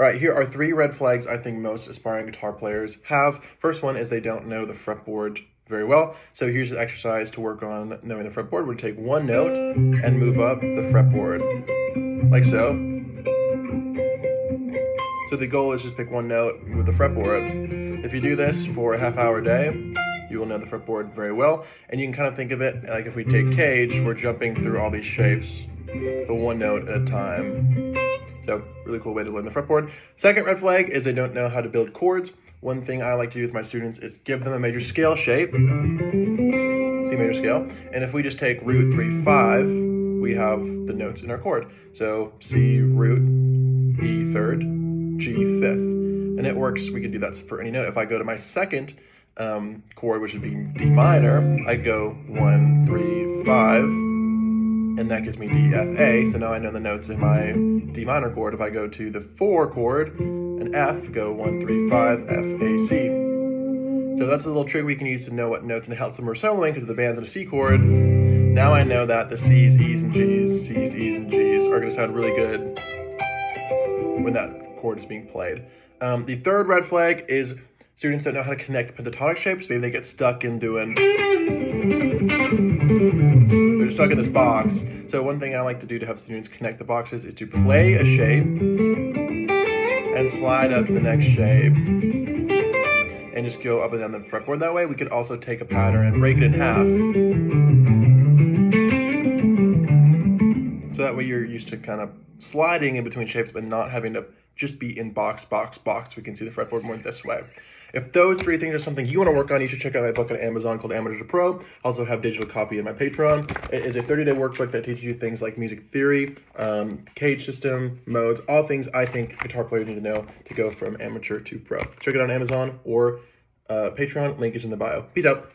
All right, here are 3 red flags I think most aspiring guitar players have. First one is they don't know the fretboard very well. So here's an exercise to work on knowing the fretboard. We're gonna take one note and move up the fretboard, like so. So the goal is just pick one note, move the fretboard. If you do this for a half-hour day, you will know the fretboard very well. And you can kind of think of it like if we take Cage, we're jumping through all these shapes, the one note at a time. So really cool way to learn the fretboard. Second red flag is they don't know how to build chords. One thing I like to do with my students is give them a major scale shape, C major scale. And if we just take root 3, 5, we have the notes in our chord. So C root, E third, G fifth. And it works, we can do that for any note. If I go to my second chord, which would be D minor, I go 1, 3, 5, and that gives me D, F, A. So now I know the notes in my D minor chord. If I go to the 4 chord and F, go 1, 3, 5, F, A, C. So that's a little trick we can use to know what notes, and it helps when we're soloing because the band's in a C chord. Now I know that the C's, E's, and G's, C's, E's, and G's are gonna sound really good when that chord is being played. The third red flag is students don't know how to connect pentatonic shapes. Maybe they get stuck in doing, they're stuck in this box. So one thing I like to do to have students connect the boxes is to play a shape and slide up the next shape and just go up and down the fretboard that way. We could also take a pattern and break it in half. So that way you're used to kind of sliding in between shapes but not having to just be in box, box, box. We can see the fretboard more this way. If those 3 things are something you want to work on, you should check out my book on Amazon called Amateur to Pro. I also have digital copy in my Patreon. It is a 30-day workbook that teaches you things like music theory, Cage system, modes, all things I think guitar players need to know to go from amateur to pro. Check it out on Amazon or Patreon. Link is in the bio. Peace out.